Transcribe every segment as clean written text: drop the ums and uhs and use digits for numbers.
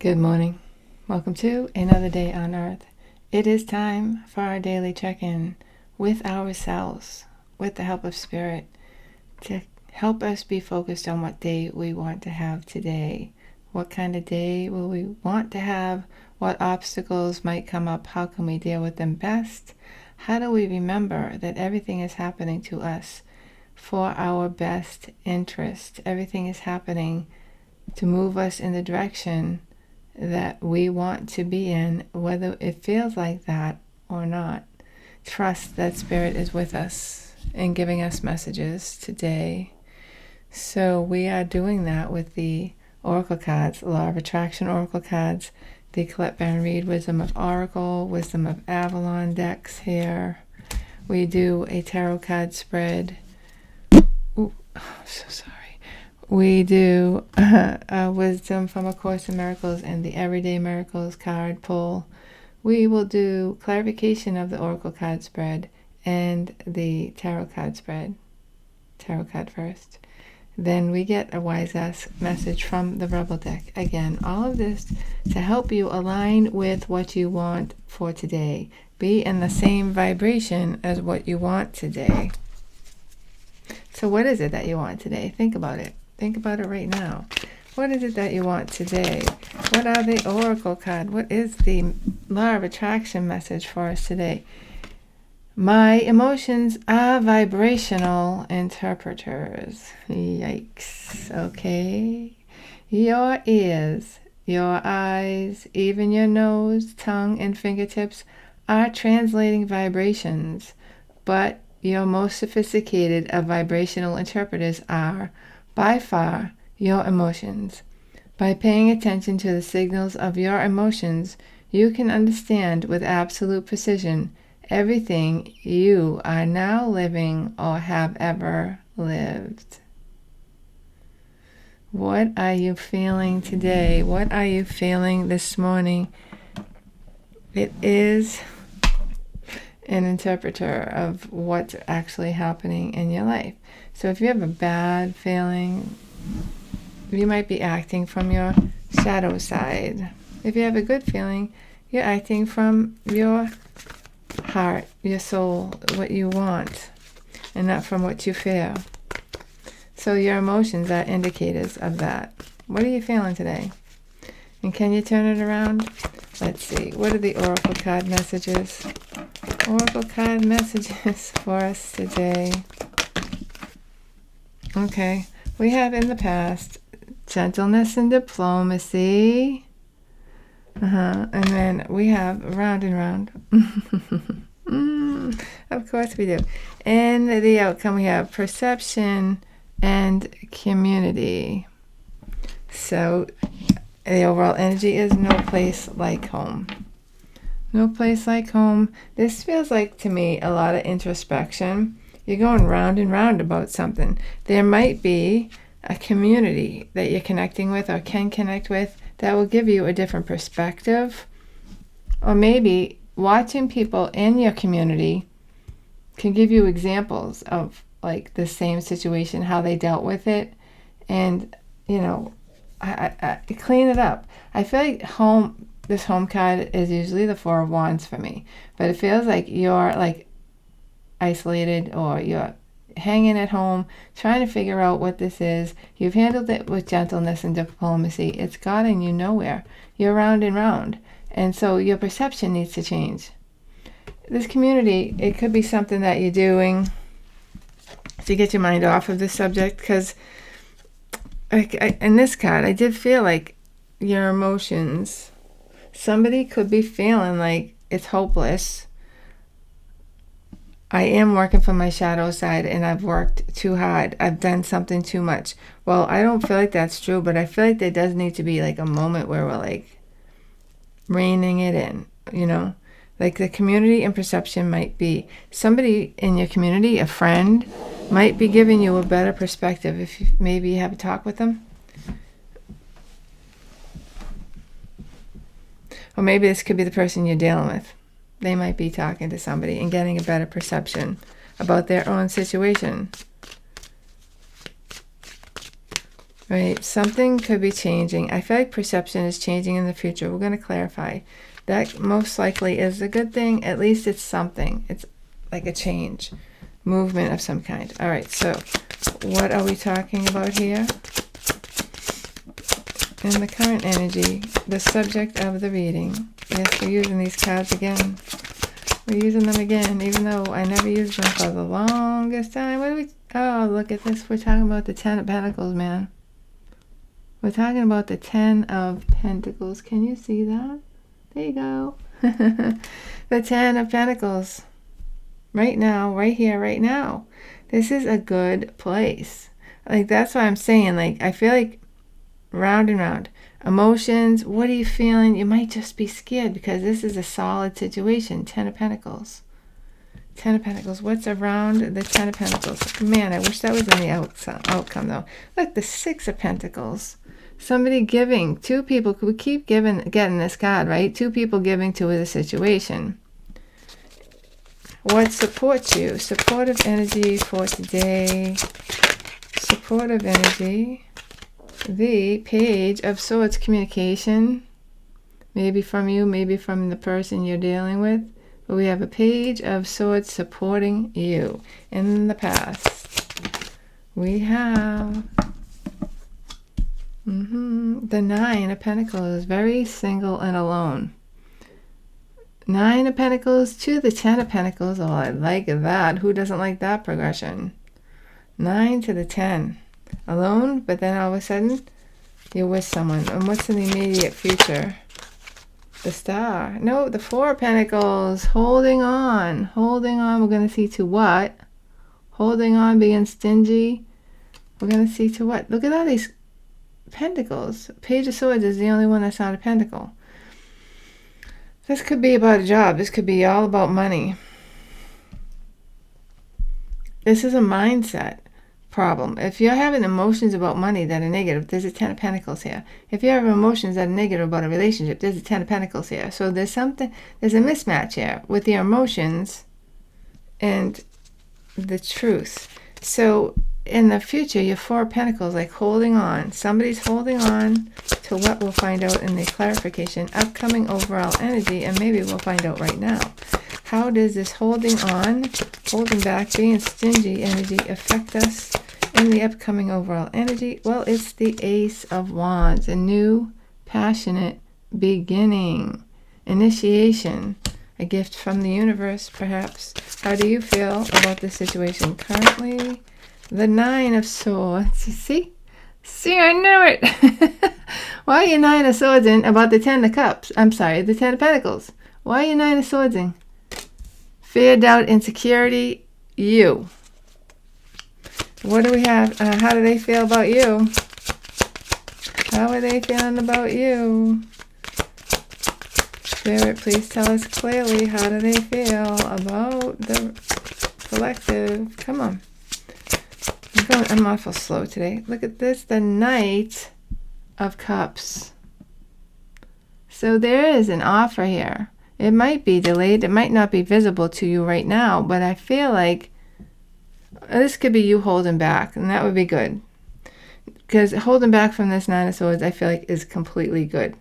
Good morning. Welcome to another day on earth. It is time for our daily check-in with ourselves, with the help of Spirit, to help us be focused on what day we want to have today. What kind of day will we want to have? What obstacles might come up? How can we deal with them best? How do we remember that everything is happening to us for our best interest? Everything is happening to move us in the direction that we want to be in, whether it feels like that or not. Trust that Spirit is with us and giving us messages today. So we are doing that with the Oracle cards, Law of Attraction Oracle cards, the Colette Baron Reed Wisdom of Oracle, Wisdom of Avalon decks here. We do a tarot card spread. Ooh, so sorry. We do a Wisdom from A Course in Miracles and the Everyday Miracles card pull. We will do clarification of the Oracle card spread and the Tarot card spread. Tarot card first. Then we get a wise ass message from the Rebel deck. Again, all of this to help you align with what you want for today. Be in the same vibration as what you want today. So what is it that you want today? Think about it. Think about it right now. What is it that you want today? What are the Oracle card? What is the Law of Attraction message for us today? My emotions are vibrational interpreters. Yikes. Okay. Your ears, your eyes, even your nose, tongue, and fingertips are translating vibrations, but your most sophisticated of vibrational interpreters are, by far, your emotions. By paying attention to the signals of your emotions, you can understand with absolute precision everything you are now living or have ever lived. What are you feeling today? What are you feeling this morning? It is an interpreter of what's actually happening in your life. So if you have a bad feeling, you might be acting from your shadow side. If you have a good feeling, you're acting from your heart, your soul, what you want, and not from what you feel. So your emotions are indicators of that. What are you feeling today? And can you turn it around? Let's see. What are the Oracle card messages? Oracle card messages for us today. Okay. We have in the past gentleness and diplomacy. And then we have round and round. Of course we do. And the outcome we have perception and community. So the overall energy is no place like home. No place like home. This feels like, to me, a lot of introspection. You're going round and round about something. There might be a community that you're connecting with or can connect with that will give you a different perspective. Or maybe watching people in your community can give you examples of like the same situation, how they dealt with it, and I clean it up. I feel like this home card is usually the Four of Wands for me, but it feels like you're like isolated or you're hanging at home trying to figure out what this is. You've handled it with gentleness and diplomacy. It's gotten you nowhere. You're round and round, and so your perception needs to change. This community, it could be something that you're doing to get your mind off of this subject, because in this card, I did feel like your emotions, somebody could be feeling like it's hopeless. I am working from my shadow side and I've worked too hard. I've done something too much. Well, I don't feel like that's true, but I feel like there does need to be like a moment where we're like reining it in, Like the community and perception might be somebody in your community, a friend, might be giving you a better perspective if maybe you have a talk with them. Or maybe this could be the person you're dealing with. They might be talking to somebody and getting a better perception about their own situation. Right? Something could be changing. I feel like perception is changing in the future. We're going to clarify. That most likely is a good thing. At least it's something. It's like a change. Movement of some kind. All right, so what are we talking about here? In the current energy, the subject of the reading. Yes, we're using these cards again. We're using them again, even though I never used them for the longest time. What do we... Oh, look at this. We're talking about the Ten of Pentacles, man. We're talking about the Ten of Pentacles. Can you see that? There you go. The Ten of Pentacles. Right now, right here, right now. This is a good place. Like, that's what I'm saying. Like, I feel like round and round. Emotions, what are you feeling? You might just be scared because this is a solid situation. Ten of Pentacles. Ten of Pentacles. What's around the Ten of Pentacles? Man, I wish that was in the outcome, though. Look, the Six of Pentacles. Somebody giving. Two people. We keep getting this card, right? Two people giving to the situation. What supports you? Supportive energy for today. Supportive energy. The Page of Swords, communication. Maybe from you, maybe from the person you're dealing with. But we have a Page of Swords supporting you. In the past, we have the Nine of Pentacles. Very single and alone. Nine of Pentacles to the Ten of Pentacles. Oh, I like that. Who doesn't like that progression? 9 to the 10. Alone, but then all of a sudden, you're with someone. And what's in the immediate future? The Star. No, the Four of Pentacles. Holding on. Holding on. We're going to see to what? Holding on, being stingy. We're going to see to what? Look at all these pentacles. Page of Swords is the only one that's not a pentacle. This could be about a job. This could be all about money. This is a mindset problem. If you're having emotions about money that are negative, there's a Ten of Pentacles here. If you're having emotions that are negative about a relationship, there's a Ten of Pentacles here. So there's a mismatch here with your emotions and the truth. So in the future, your Four of Pentacles, like holding on. Somebody's holding on to what we'll find out in the clarification, upcoming overall energy, and maybe we'll find out right now. How does this holding on, holding back, being stingy energy affect us in the upcoming overall energy? Well, it's the Ace of Wands, a new, passionate beginning, initiation, a gift from the universe, perhaps. How do you feel about the situation currently? The Nine of Swords. See? See, I knew it. Why are you Nine of Swords in about the Ten of Cups? I'm sorry, the Ten of Pentacles. Why are you Nine of Swords in? Fear, doubt, insecurity, you. What do we have? How do they feel about you? How are they feeling about you? Spirit, please tell us clearly, how do they feel about the collective? Come on. I'm awful slow today. Look at this, the Knight of Cups. So there is an offer here. It might be delayed. It might not be visible to you right now, but I feel like this could be you holding back, and that would be good. Because holding back from this Nine of Swords, I feel like is completely good.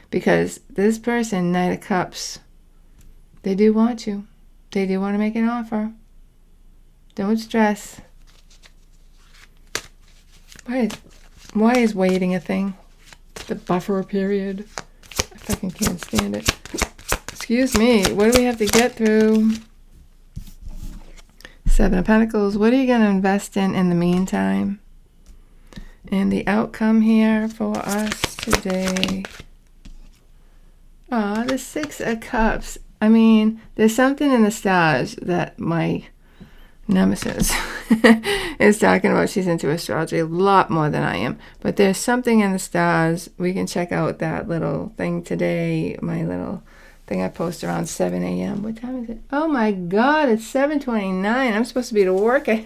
Because this person, Knight of Cups, they do want you. They do want to make an offer. Don't stress. Why is waiting a thing? The buffer period. I fucking can't stand it. Excuse me. What do we have to get through? Seven of Pentacles. What are you going to invest in the meantime? And the outcome here for us today. The Six of Cups. I mean, there's something in the stars that my nemesis is talking about. She's into astrology a lot more than I am, but there's something in the stars. We can check out that little thing today, my little thing I post around 7 a.m. What time is it? Oh my god, it's 7:29. I'm supposed to be to work at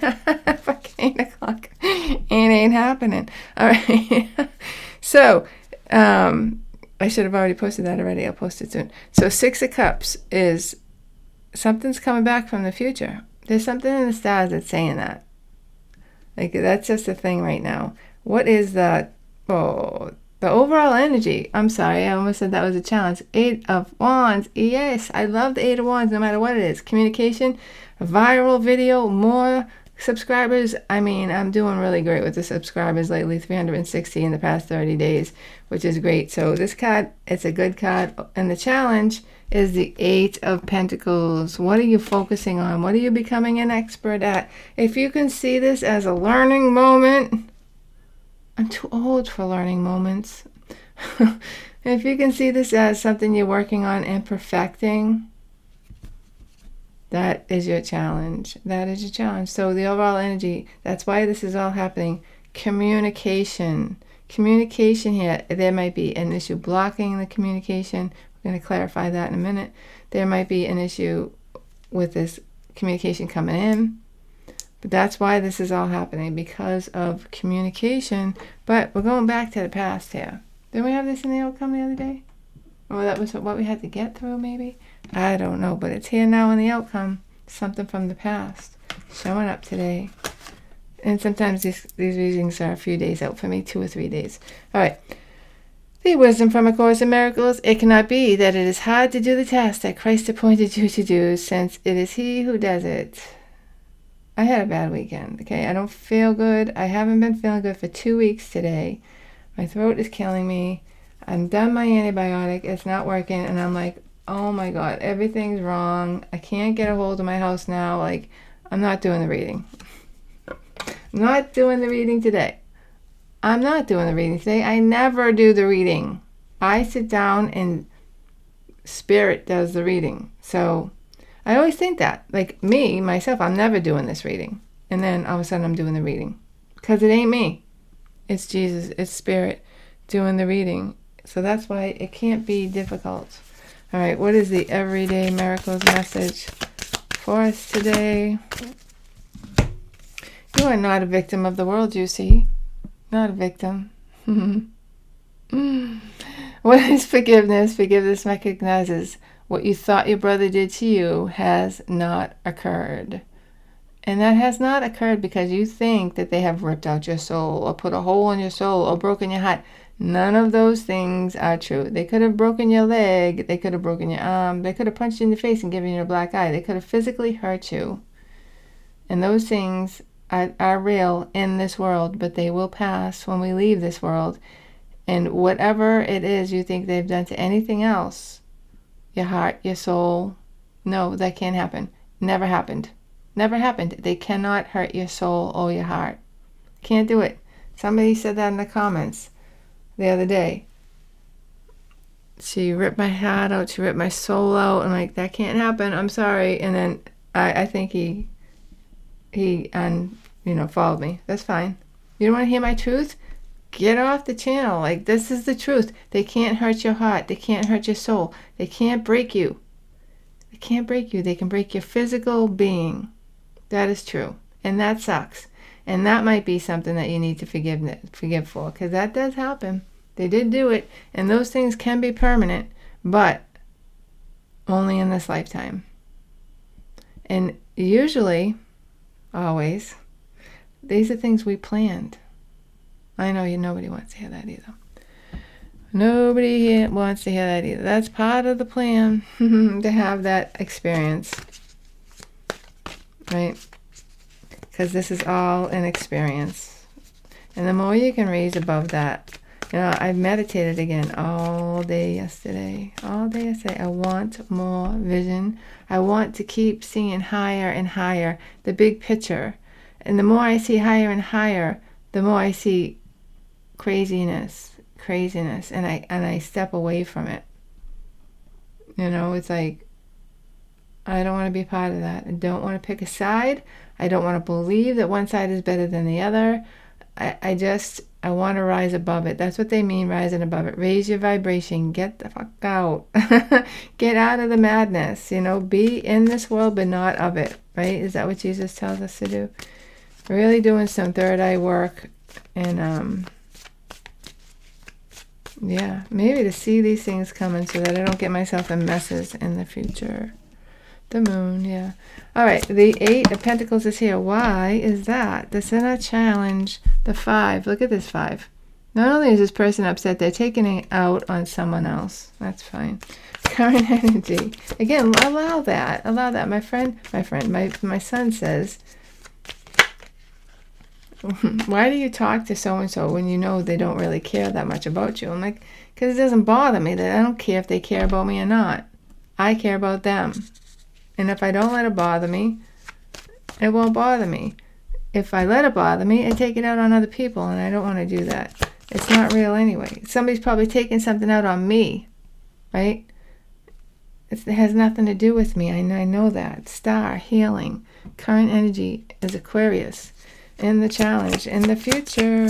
fucking 8 o'clock. It ain't happening. All right. So I should have already posted that already. I'll post it soon. So Six of Cups is something's coming back from the future. There's something in the stars that's saying that. Like, that's just a thing right now. What is the overall energy? I'm sorry, I almost said that was a challenge. 8 of Wands. Yes, I love the 8 of Wands no matter what it is. Communication, a viral video, more subscribers. I mean, I'm doing really great with the subscribers lately, 360 in the past 30 days, which is great. So this card, it's a good card. And the challenge is the 8 of Pentacles. What are you focusing on? What are you becoming an expert at? If you can see this as a learning moment, I'm too old for learning moments. If you can see this as something you're working on and perfecting, that is your challenge. That is your challenge. So the overall energy, that's why this is all happening. Communication. Communication here. There might be an issue blocking the communication. We're going to clarify that in a minute. There might be an issue with this communication coming in. But that's why this is all happening, because of communication. But we're going back to the past here. Didn't we have this in the outcome the other day? Or that was what we had to get through, maybe? I don't know, but it's here now in the outcome. Something from the past showing up today. And sometimes these readings are a few days out for me, 2 or 3 days. All right. The wisdom from A Course in Miracles. It cannot be that it is hard to do the task that Christ appointed you to do, since it is He who does it. I had a bad weekend, okay? I don't feel good. I haven't been feeling good for 2 weeks today. My throat is killing me. I'm done my antibiotic. It's not working. And I'm like, oh my God, everything's wrong. I can't get a hold of my house now. Like, I'm not doing the reading. I'm not doing the reading today. I'm not doing the reading today. I never do the reading. I sit down and Spirit does the reading. So I always think that. Like me, myself, I'm never doing this reading. And then all of a sudden I'm doing the reading. Because it ain't me. It's Jesus. It's Spirit doing the reading. So that's why it can't be difficult. All right, what is the Everyday Miracles message for us today? You are not a victim of the world, you see. Not a victim. What is forgiveness? Forgiveness recognizes what you thought your brother did to you has not occurred. And that has not occurred because you think that they have ripped out your soul or put a hole in your soul or broken your heart. None of those things are true. They could have broken your leg. They could have broken your arm. They could have punched you in the face and given you a black eye. They could have physically hurt you. And those things are real in this world, but they will pass when we leave this world. And whatever it is you think they've done to anything else, your heart, your soul, no, that can't happen. Never happened. Never happened. They cannot hurt your soul or your heart. Can't do it. Somebody said that in the comments the other day. She ripped my heart out. She ripped my soul out. I'm like, that can't happen. I'm sorry. And then I think he followed me. That's fine. You don't want to hear my truth? Get off the channel. Like, this is the truth. They can't hurt your heart. They can't hurt your soul. They can't break you. They can't break you. They can break your physical being. That is true. And that sucks. And that might be something that you need to forgive for, because that does happen. They did do it, and those things can be permanent, but only in this lifetime. And usually, always, these are things we planned. I know nobody wants to hear that either. Nobody here wants to hear that either. That's part of the plan, to have that experience, right? Because this is all an experience. And the more you can raise above that, I meditated again all day yesterday. I want more vision. I want to keep seeing higher and higher, the big picture. And the more I see higher and higher, the more I see craziness, and I step away from it. It's like, I don't want to be part of that. I don't want to pick a side. I don't want to believe that one side is better than the other. I want to rise above it. That's what they mean, rising above it. Raise your vibration. Get the fuck out. Get out of the madness. Be in this world, but not of it. Right? Is that what Jesus tells us to do? Really doing some third eye work. And, maybe to see these things coming so that I don't get myself in messes in the future. The moon, yeah. All right, the 8 of Pentacles is here. Why is that? This is a challenge. The 5. Look at this 5. Not only is this person upset, they're taking it out on someone else. That's fine. Current energy. Again, allow that. Allow that. My son says, why do you talk to so-and-so when you know they don't really care that much about you? I'm like, because it doesn't bother me. That I don't care if they care about me or not. I care about them. And if I don't let it bother me, it won't bother me. If I let it bother me, I take it out on other people, and I don't want to do that. It's not real anyway. Somebody's probably taking something out on me, right? It has nothing to do with me. I know that. Star, healing. Current energy is Aquarius. In the challenge, in the future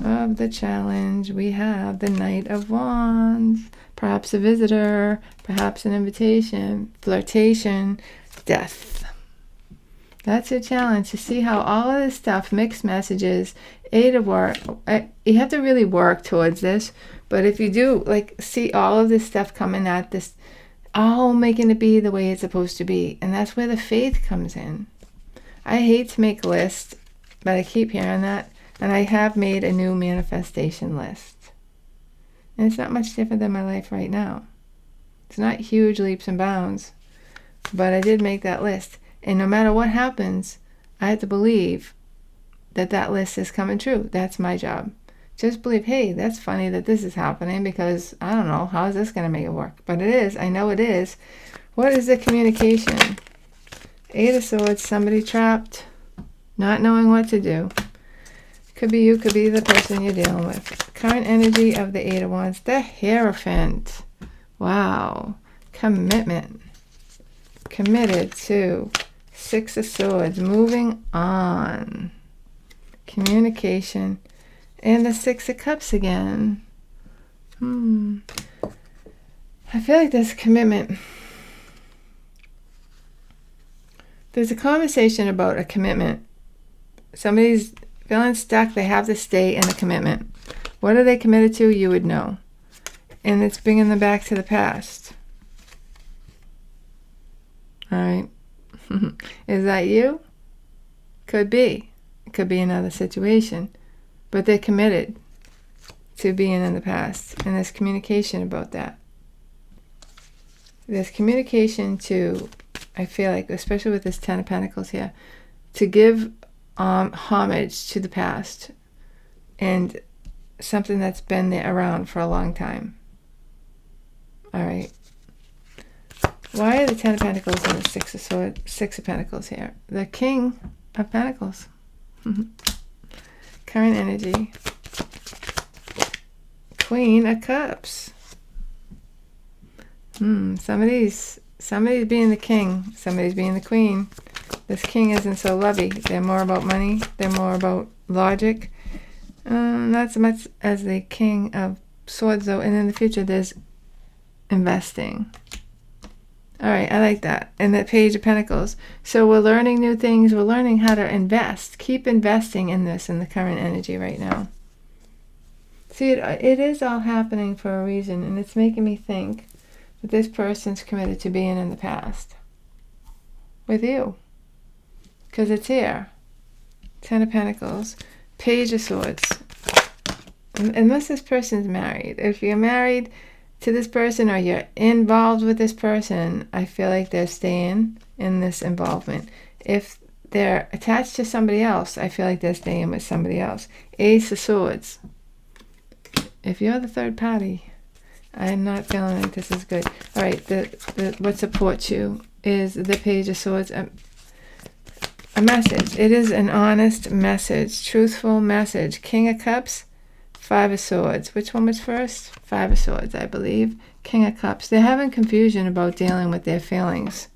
of the challenge, we have the Knight of Wands. Perhaps a visitor, perhaps an invitation, flirtation, death. That's your challenge, to see how all of this stuff, mixed messages, 8 of work. You have to really work towards this, but if you do, like, see all of this stuff coming at this, all making it be the way it's supposed to be, and that's where the faith comes in. I hate to make a list, but I keep hearing that, and I have made a new manifestation list. And it's not much different than my life right now. It's not huge leaps and bounds, but I did make that list. And no matter what happens, I have to believe that that list is coming true. That's my job. Just believe, hey, that's funny that this is happening, because I don't know, how is this going to make it work? But it is. I know it is. What is the communication? 8 of Swords, somebody trapped, not knowing what to do. Could be you, could be the person you're dealing with. Current energy of the 8 of Wands, the Hierophant. Wow. Commitment. Committed to 6 of Swords, moving on. Communication. And the 6 of Cups again. I feel like there's commitment. There's a conversation about a commitment. Somebody's feeling stuck. They have to stay in a commitment. What are they committed to? You would know. And it's bringing them back to the past. All right. Is that you? Could be. It could be another situation. But they're committed to being in the past. And there's communication about that. There's communication to, I feel like, especially with this 10 of Pentacles here, to give homage to the past and something that's been there around for a long time. All right. Why are the 10 of Pentacles and the 6 of Swords, 6 of Pentacles here? The King of Pentacles. Current energy. Queen of Cups. Somebody's being the king. Somebody's being the queen. This king isn't so lovey. They're more about money. They're more about logic. Not so much as the King of Swords, though. And in the future, there's investing. All right, I like that. And the Page of Pentacles. So we're learning new things. We're learning how to invest. Keep investing in this, in the current energy right now. See, it is all happening for a reason. And it's making me think that this person's committed to being in the past with you. Because it's here. 10 of Pentacles. Page of Swords. Unless this person's married. If you're married to this person or you're involved with this person, I feel like they're staying in this involvement. If they're attached to somebody else, I feel like they're staying with somebody else. Ace of Swords. If you're the third party, I'm not feeling like this is good. All right, what supports you is the Page of Swords. A message. It is an honest message. Truthful message. King of Cups. 5 of Swords. Which one was first? 5 of Swords, I believe. King of Cups. They're having confusion about dealing with their feelings.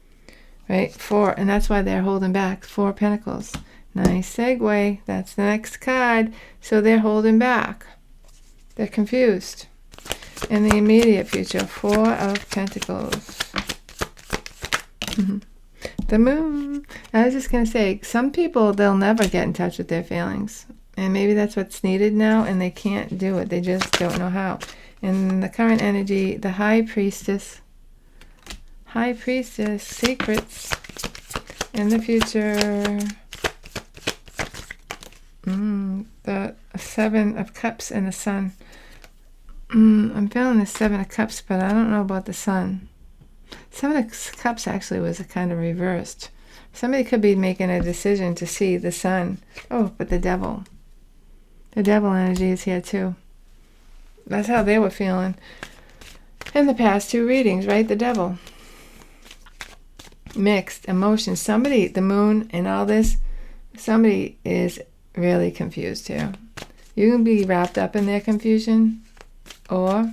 Right? 4. And that's why they're holding back. 4 of Pentacles. Nice segue. That's the next card. So they're holding back. They're confused. In the immediate future, 4 of Pentacles. The Moon. I was just going to say, some people, they'll never get in touch with their feelings. And maybe that's what's needed now, and they can't do it. They just don't know how. In the current energy, the High Priestess. High Priestess, secrets in the future. The Seven of Cups and the Sun. I'm feeling the Seven of Cups, but I don't know about the Sun. Seven of Cups actually was a kind of reversed. Somebody could be making a decision to see the Sun. Oh, but the Devil. The Devil energy is here too. That's how they were feeling in the past 2 readings, right? The Devil. Mixed emotions. Somebody, the Moon and all this, somebody is really confused here. You can be wrapped up in their confusion, or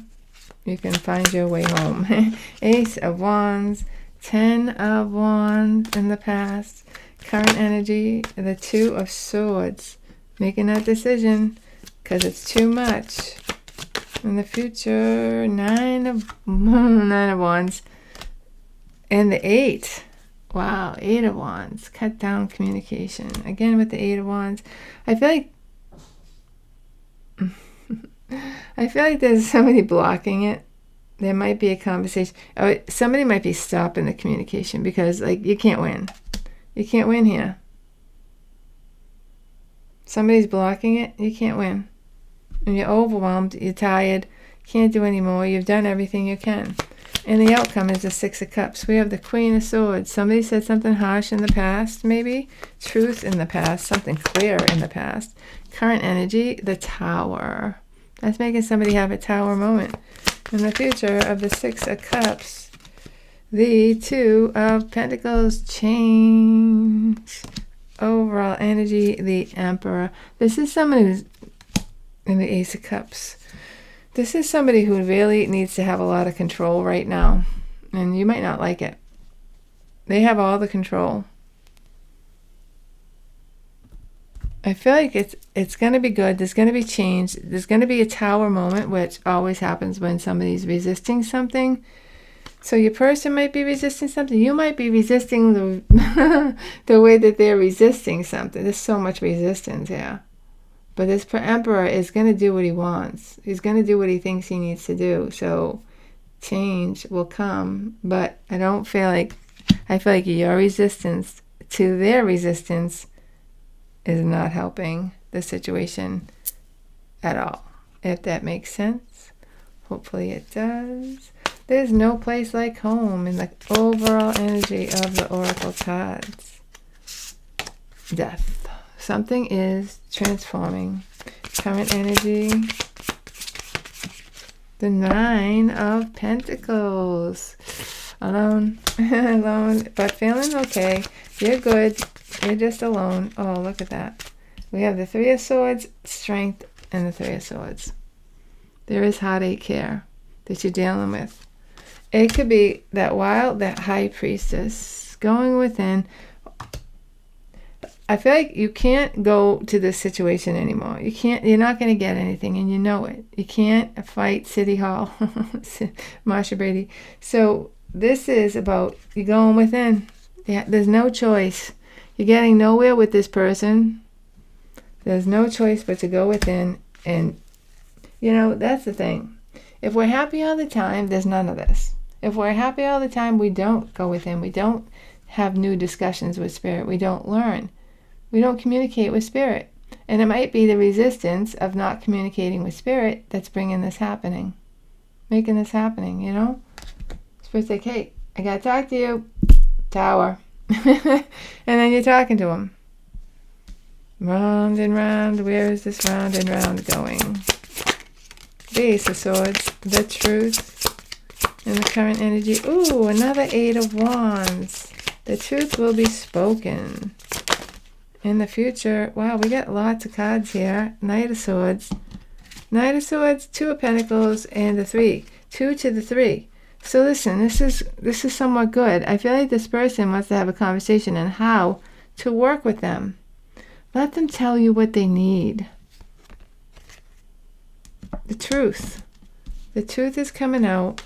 you can find your way home. Ace of Wands, 10 of Wands in the past, current energy, the 2 of Swords, making that decision because it's too much. In the future, 9 of Wands, and the 8. Wow, 8 of Wands, cut down communication. Again with the 8 of Wands, I feel like there's somebody blocking it. There might be a conversation. Oh, somebody might be stopping the communication because, like, you can't win. You can't win here. Somebody's blocking it. You can't win. And you're overwhelmed. You're tired. Can't do any more. You've done everything you can. And the outcome is the 6 of Cups. We have the Queen of Swords. Somebody said something harsh in the past, maybe. Truth in the past. Something clear in the past. Current energy, the Tower. That's making somebody have a Tower moment. In the future of the 6 of Cups, the 2 of Pentacles, change. Overall energy, the Emperor. This is someone who's in the Ace of Cups. This is somebody who really needs to have a lot of control right now. And you might not like it. They have all the control. I feel like it's going to be good. There's going to be change. There's going to be a Tower moment, which always happens when somebody's resisting something. So your person might be resisting something. You might be resisting the the way that they're resisting something. There's so much resistance here. But this Emperor is going to do what he wants. He's going to do what he thinks he needs to do. So change will come. But I feel like your resistance to their resistance is not helping the situation at all. If that makes sense. Hopefully it does. There's no place like home in the overall energy of the Oracle cards. Death. Something is transforming. Current energy. The 9 of Pentacles. Alone. Alone. But feeling okay. You're good. You're just alone. Oh, look at that. We have the 3 of Swords, Strength, and the 3 of Swords. There is heartache here that you're dealing with. It could be that High Priestess going within. I feel like you can't go to this situation anymore. You're not going to get anything, and you know it. You can't fight City Hall, Marsha Brady. So this is about you going within. Yeah, there's no choice. You're getting nowhere with this person. There's no choice but to go within. And, that's the thing. If we're happy all the time, there's none of this. If we're happy all the time, we don't go within. We don't have new discussions with Spirit. We don't learn. We don't communicate with Spirit. And it might be the resistance of not communicating with Spirit that's bringing this happening. Making this happening, Spirit's like, hey, I got to talk to you. Tower. And then you're talking to him. Round and round. Where is this round and round going? The Ace of Swords. The Truth. And the current energy. Ooh, another 8 of Wands. The truth will be spoken. In the future. Wow, we got lots of cards here. Knight of Swords. Knight of Swords, 2 of Pentacles, and the 3. 2 to the 3. So listen, this is somewhat good. I feel like this person wants to have a conversation on how to work with them. Let them tell you what they need. The truth. The truth is coming out.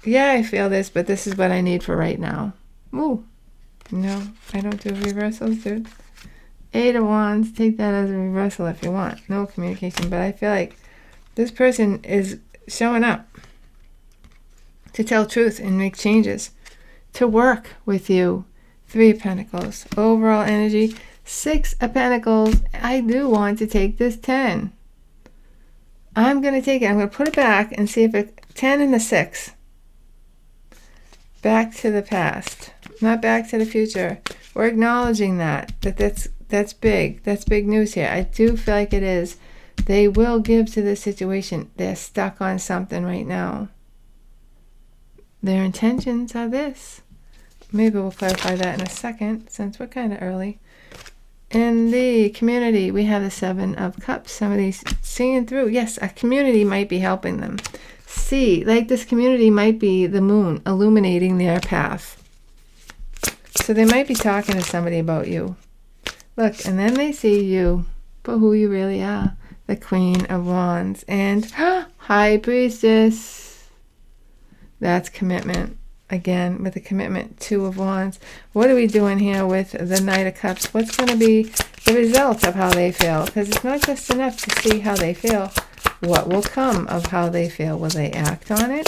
Yeah, I feel this, but this is what I need for right now. Ooh. No, I don't do reversals, dude. 8 of Wands. Take that as a reversal if you want. No communication. But I feel like this person is showing up. to tell truth and make changes, to work with you. 3 of Pentacles. Overall energy, 6 of Pentacles. I do want to take this 10. I'm going to take it. I'm going to put it back and see if it... 10 and a 6. Back to the past. Not back to the future. We're acknowledging that's big. That's big news here. I do feel like it is. They will give to this situation. They're stuck on something right now. Their intentions are this. Maybe we'll clarify that in a second, since we're kind of early. In the community, we have the 7 of Cups. Somebody's seeing through. Yes, a community might be helping them. See, like this community might be the moon illuminating their path. So they might be talking to somebody about you. Look, and then they see you for who you really are. The Queen of Wands and High Priestess. That's commitment. Again, with the commitment, 2 of Wands. What are we doing here with the Knight of Cups? What's going to be the result of how they feel? Because it's not just enough to see how they feel. What will come of how they feel? Will they act on it?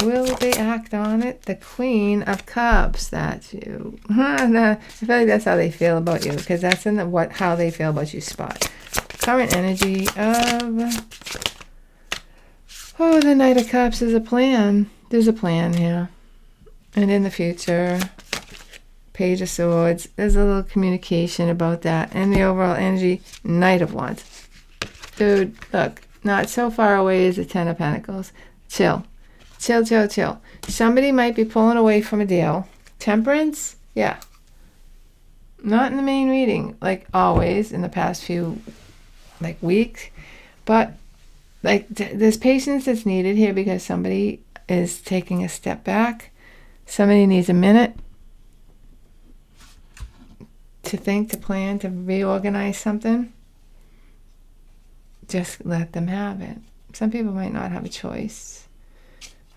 Will they act on it? The Queen of Cups. That's you. I feel like that's how they feel about you, because that's in the how they feel about you spot. Current energy of the Knight of Cups is a plan. There's a plan here. And in the future, Page of Swords, there's a little communication about that. And the overall energy, Knight of Wands. Dude, look, not so far away as the 10 of Pentacles. Chill. Chill, chill, chill. Somebody might be pulling away from a deal. Temperance? Yeah. Not in the main reading, like always in the past few weeks. But there's patience that's needed here because somebody is taking a step back. Somebody needs a minute to think, to plan, to reorganize something. Just let them have it. Some people might not have a choice,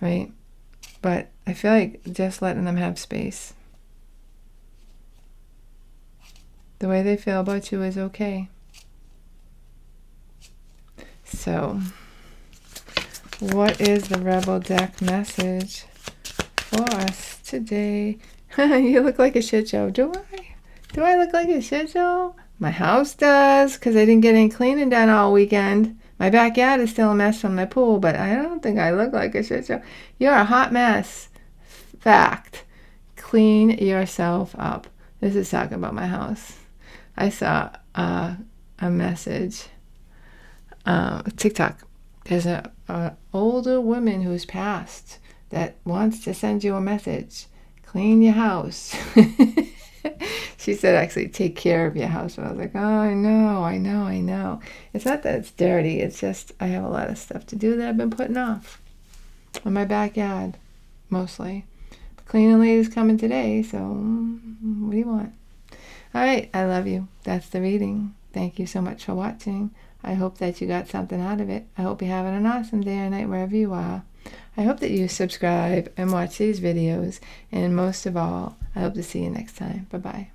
right? But I feel like just letting them have space. The way they feel about you is okay. So, what is the Rebel deck message for us today? You look like a shit show. Do I? Do I look like a shit show? My house does, because I didn't get any cleaning done all weekend. My backyard is still a mess from my pool, but I don't think I look like a shit show. You're a hot mess. Fact. Clean yourself up. This is talking about my house. I saw a message. TikTok. There's a older woman who's passed that wants to send you a message. Clean your house. She said, actually, take care of your house. And I was like, oh, I know. It's not that it's dirty. It's just I have a lot of stuff to do that I've been putting off in my backyard, mostly. The cleaning lady's coming today, so what do you want? All right, I love you. That's the reading. Thank you so much for watching. I hope that you got something out of it. I hope you're having an awesome day or night wherever you are. I hope that you subscribe and watch these videos. And most of all, I hope to see you next time. Bye-bye.